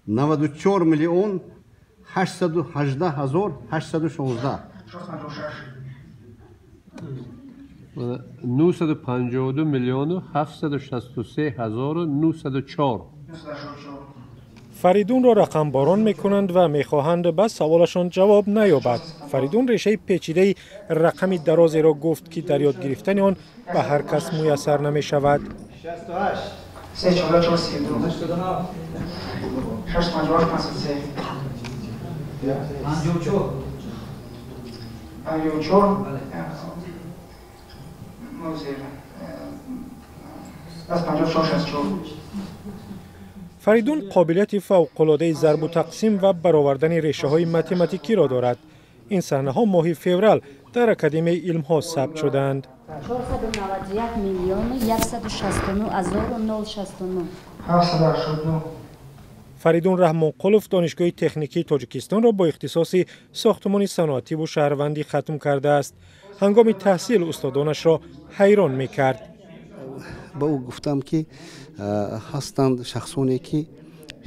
94 میلیون 818 هزار 816. 952 میلیون و 763 هزار و 904. فریدون را رقم باران میکنند و میخواهند به سوالشان جواب نیابد. فریدون ریشه پیچیده رقم درازی را گفت که در یاد گرفتن آن به هر کس میسر نمی شود. 68 344 32 858 53 54 54 فریدون قابلیت فوق‌العاده ضرب و تقسیم و برآوردن ریشه های متماتیکی را دارد. این صحنه ها ماه فوریه در اکادمی علم ها ثبت شدند. 491 میلیون 169 هزار و 969. 789. فریدون رحمانقلوف دانشگاه تکنیکی تاجیکستان را با اختصاص ساختمان صنعتی و شهروندی ختم کرده است. هنگام تحصیل استادانش را حیران می‌کرد. با او گفتم که هستند شخصانی که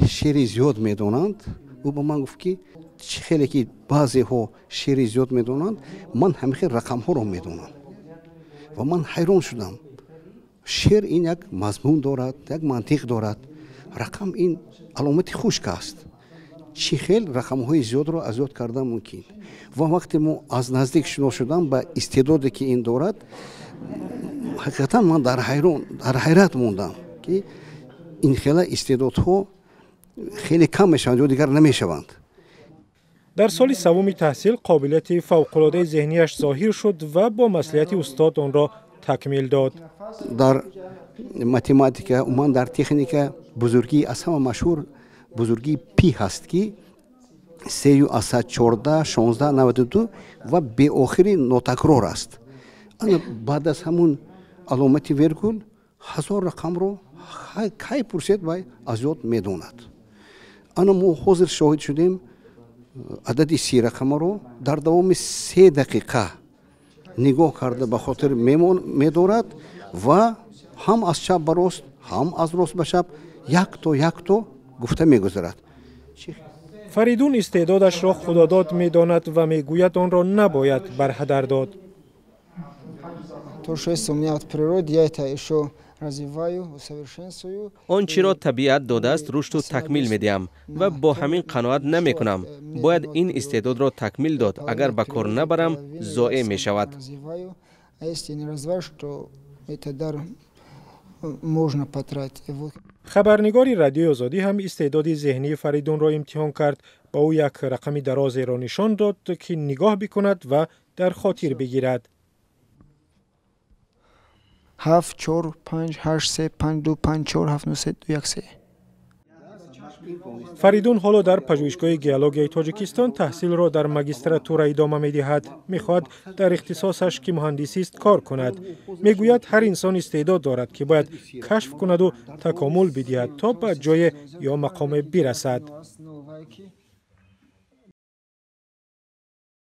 شعر زیاد میدونند. او با من گفت که خیلی که بعضی ها شعر زیاد میدونند، من همیشه رقم ها رو میدونم و من حیران شدم. شعر این یک مضمون دارد، یک منطق دارد. رقم این علامت خشک است. چی خیل رقم های زیاد را ازیاد کردن ممکن. و وقتی ما از نزدیک شناخته شدم با استعدادی که این دارد، حقیقتا من در حیرت موندم که این خیلی استعدادها خیلی کم میشوند یا دیگر نمیشوند. در سال سوم تحصیل قابلیت فوق‌العاده ذهنیش ظاهر شد و با مصلحت استاد آن را تکمیل داد. در متماتیکا و من در تکنیک بزرگی از همه مشهور بزرگی پی هست که 3 اسد 14 16 92 و به آخری ناتکرار است. انا بعد از همون علامت ویرگول هزار رقم رو کی پرسید و از یاد میدوند. انا ما حاضر شاهد شدیم عدد 30 رقم رو در دوام 3 دقیقه نگاه کرده به خاطر میدارد و هم از چپ به راست هم از راست به چپ یک تا گفته میگذارد. فریدون استعدادش را خداداد میداند و میگوید آن را نباید برهدر داد. آنچه را طبیعت داده است رشد و تکمیل میدیم و با همین قناعت نمی کنم. باید این استعداد را تکمیل داد. اگر به کار نبرم ضایع می شود. خبرنگار رادیو آزادی هم استعداد ذهنی فریدون را امتحان کرد. با او یک رقم درازی را نشان داد که نگاه بکند و در خاطر بگیرد. 7 4 5 8 3 5 2 5 4 7 9 3 2 1 3. فریدون حالا در پژوهشگاه گیولوژی تاجیکستان تحصیل را در ماجستراتور ادامه می‌دهد. می‌خواهد در اختصاصش که مهندسی است کار کند. می‌گوید هر انسان استعداد دارد که باید کشف کند و تکامل بدهد تا به جای یا مقام برسد.